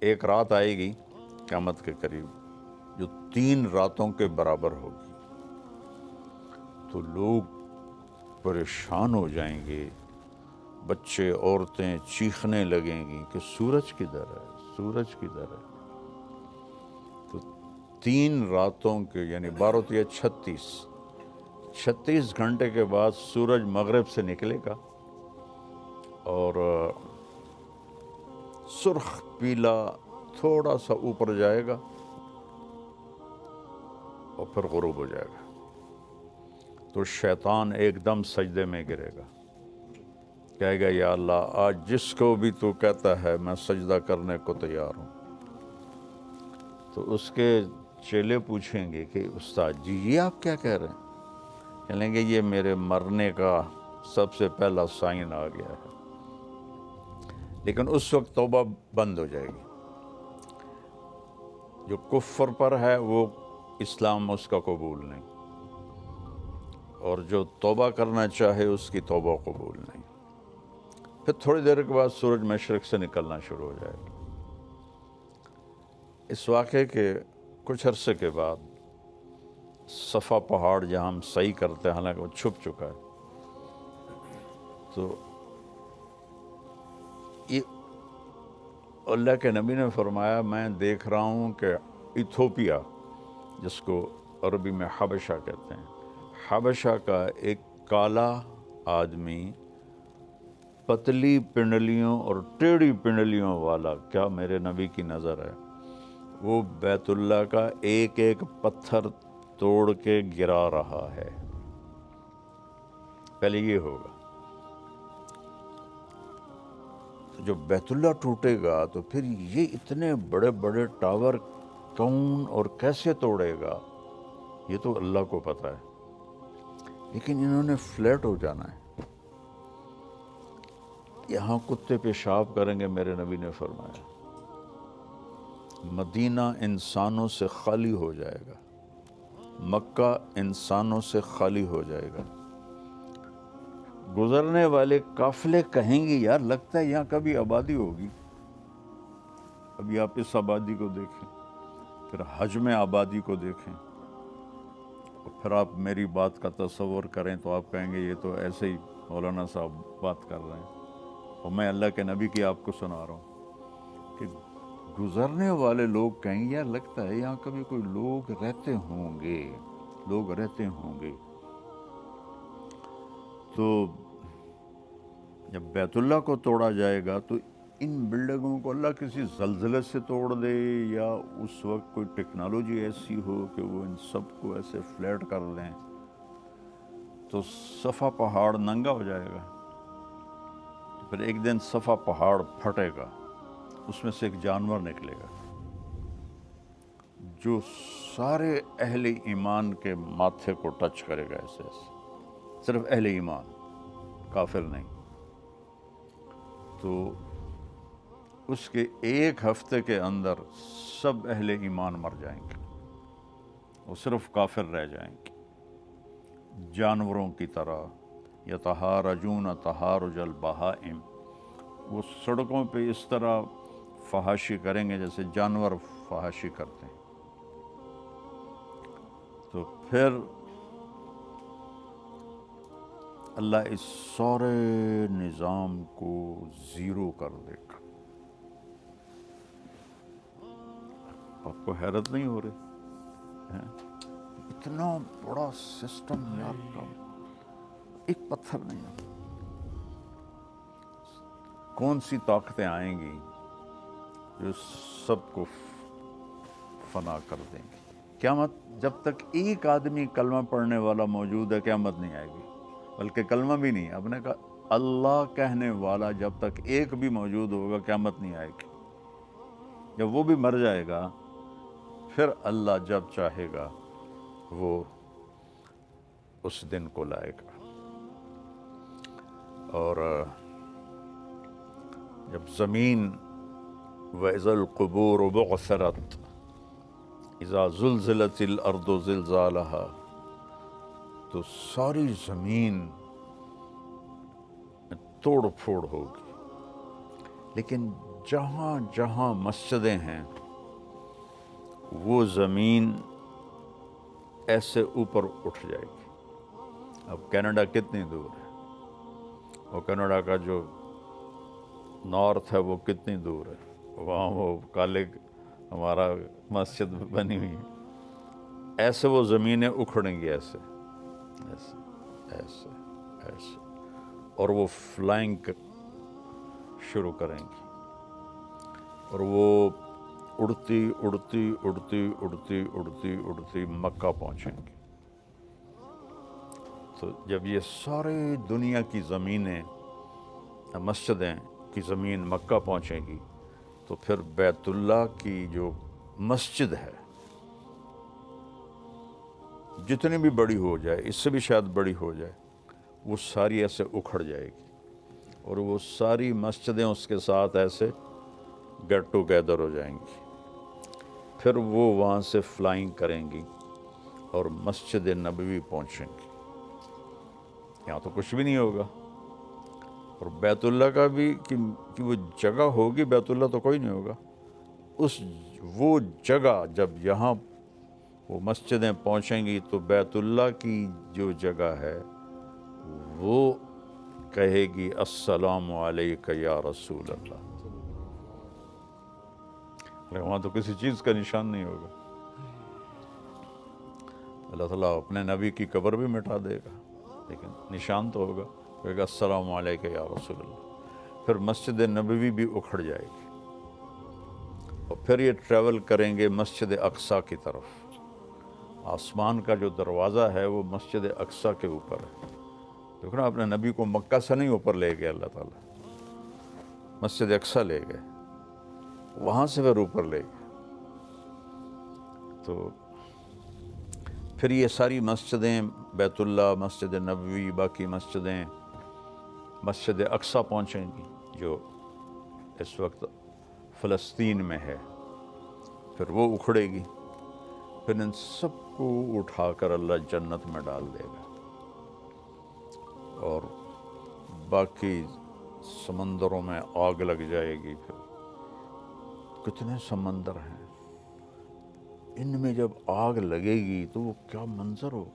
ایک رات آئے گی قیامت کے قریب جو 3 راتوں کے برابر ہوگی، تو لوگ پریشان ہو جائیں گے، بچے عورتیں چیخنے لگیں گی کہ سورج کدھر ہے، سورج کدھر ہے۔ تو 3 راتوں کے یعنی 12 یا 36 گھنٹے کے بعد سورج مغرب سے نکلے گا اور سرخ پیلا تھوڑا سا اوپر جائے گا اور پھر غروب ہو جائے گا۔ تو شیطان ایک دم سجدے میں گرے گا، کہے گا یا اللہ آج جس کو بھی تو کہتا ہے میں سجدہ کرنے کو تیار ہوں۔ تو اس کے چیلے پوچھیں گے کہ استاد جی یہ آپ کیا کہہ رہے ہیں؟ کہیں گے یہ میرے مرنے کا سب سے پہلا سائن آ گیا ہے۔ لیکن اس وقت توبہ بند ہو جائے گی، جو کفر پر ہے وہ اسلام اس کا قبول نہیں، اور جو توبہ کرنا چاہے اس کی توبہ قبول نہیں۔ پھر تھوڑی دیر کے بعد سورج مشرق سے نکلنا شروع ہو جائے گا۔ اس واقعے کے کچھ عرصے کے بعد صفا پہاڑ جہاں ہم صحیح کرتے ہیں، حالانکہ وہ چھپ چکا ہے، تو یہ اللہ کے نبی نے فرمایا میں دیکھ رہا ہوں کہ ایتھوپیا، جس کو عربی میں حبشہ کہتے ہیں، حبشہ کا ایک کالا آدمی پتلی پنڈلیوں اور ٹیڑھی پنڈلیوں والا، کیا میرے نبی کی نظر ہے، وہ بیت اللہ کا ایک ایک پتھر توڑ کے گرا رہا ہے۔ پہلے یہ ہوگا، تو جب بیت اللہ ٹوٹے گا تو پھر یہ اتنے بڑے بڑے ٹاور کون اور کیسے توڑے گا، یہ تو اللہ کو پتہ ہے، لیکن انہوں نے فلیٹ ہو جانا ہے۔ یہاں کتے پیشاب کریں گے، میرے نبی نے فرمایا۔ مدینہ انسانوں سے خالی ہو جائے گا، مکہ انسانوں سے خالی ہو جائے گا۔ گزرنے والے قافلے کہیں گے یار لگتا ہے یہاں کبھی آبادی ہوگی۔ ابھی آپ اس آبادی کو دیکھیں، پھر حجم آبادی کو دیکھیں، اور پھر آپ میری بات کا تصور کریں تو آپ کہیں گے یہ تو ایسے ہی مولانا صاحب بات کر رہے ہیں، اور میں اللہ کے نبی کی آپ کو سنا رہا ہوں کہ گزرنے والے لوگ کہیں گے یار لگتا ہے یہاں کبھی کوئی لوگ رہتے ہوں گے، لوگ رہتے ہوں گے۔ تو جب بیت اللہ کو توڑا جائے گا تو ان بلڈنگوں کو اللہ کسی زلزلے سے توڑ دے، یا اس وقت کوئی ٹیکنالوجی ایسی ہو کہ وہ ان سب کو ایسے فلیٹ کر لیں، تو صفا پہاڑ ننگا ہو جائے گا۔ پھر ایک دن صفا پہاڑ پھٹے گا، اس میں سے ایک جانور نکلے گا جو سارے اہل ایمان کے ماتھے کو ٹچ کرے گا، ایسے ایسے، صرف اہل ایمان، کافر نہیں۔ تو اس کے ایک ہفتے کے اندر سب اہل ایمان مر جائیں گے، وہ صرف کافر رہ جائیں گے، جانوروں کی طرح۔ یتہارجون تہارج البہائم، وہ سڑکوں پہ اس طرح فحاشی کریں گے جیسے جانور فحاشی کرتے ہیں۔ تو پھر اللہ اس سارے نظام کو زیرو کر دے گا۔ آپ کو حیرت نہیں ہو رہی؟ اتنا بڑا سسٹم یار کا ایک پتھر نہیں ہے۔ کون سی طاقتیں آئیں گی جو سب کو فنا کر دیں گی؟ قیامت جب تک ایک آدمی کلمہ پڑھنے والا موجود ہے قیامت نہیں آئے گی، بلکہ کلمہ بھی نہیں، آپ نے کہا اللہ کہنے والا جب تک ایک بھی موجود ہوگا قیامت نہیں آئے گی۔ جب وہ بھی مر جائے گا پھر اللہ جب چاہے گا وہ اس دن کو لائے گا۔ اور جب زمین وَإِذَا الْقُبُورُ بُعْثِرَتْ اذا زلزلت الارض زلزالها، تو ساری زمین توڑ پھوڑ ہوگی، لیکن جہاں جہاں مسجدیں ہیں وہ زمین ایسے اوپر اٹھ جائے گی۔ اب کینیڈا کتنی دور ہے، اور کینیڈا کا جو نارتھ ہے وہ کتنی دور ہے، وہاں وہ کالے ہمارا مسجد بنی ہوئی ہے، ایسے وہ زمینیں اکھڑیں گی، ایسے ایسے ایسے ایسے، اور وہ فلائنگ شروع کریں گی، اور وہ اڑتی اڑتی اڑتی اڑتی اڑتی اڑتی مکہ پہنچیں گی۔ تو جب یہ ساری دنیا کی زمینیں، مسجدیں کی زمین مکہ پہنچیں گی، تو پھر بیت اللہ کی جو مسجد ہے جتنی بھی بڑی ہو جائے، اس سے بھی شاید بڑی ہو جائے، وہ ساری ایسے اکھڑ جائے گی، اور وہ ساری مسجدیں اس کے ساتھ ایسے گیٹ ٹوگیدر ہو جائیں گی، پھر وہ وہاں سے فلائنگ کریں گی اور مسجد نبوی پہنچیں گی۔ یہاں تو کچھ بھی نہیں ہوگا، اور بیت اللہ کا بھی کہ وہ جگہ ہوگی، بیت اللہ تو کوئی نہیں ہوگا، وہ جگہ جب یہاں وہ مسجدیں پہنچیں گی تو بیت اللہ کی جو جگہ ہے وہ کہے گی السلام علیک یا رسول اللہ، لیکن وہاں تو کسی چیز کا نشان نہیں ہوگا۔ اللہ تعالیٰ اپنے نبی کی قبر بھی مٹا دے گا، لیکن نشان تو ہوگا، کہے گا السلام علیک یا رسول اللہ۔ پھر مسجد نبوی بھی اکھڑ جائے گی، اور پھر یہ ٹریول کریں گے مسجد اقصیٰ کی طرف۔ آسمان کا جو دروازہ ہے وہ مسجد اقصیٰ کے اوپر ہے۔ دیکھو نا، اپنے نبی کو مکہ سے نہیں اوپر لے گئے اللہ تعالیٰ، مسجد اقصیٰ لے گئے، وہاں سے پھر اوپر لے گئے۔ تو پھر یہ ساری مسجدیں، بیت اللہ، مسجد نبوی، باقی مسجدیں مسجد اقصیٰ پہنچیں گی جو اس وقت فلسطین میں ہے، پھر وہ اکھڑے گی، پھر ان سب کو اٹھا کر اللہ جنت میں ڈال دے گا، اور باقی سمندروں میں آگ لگ جائے گی۔ پھر کتنے سمندر ہیں، ان میں جب آگ لگے گی تو وہ کیا منظر ہو،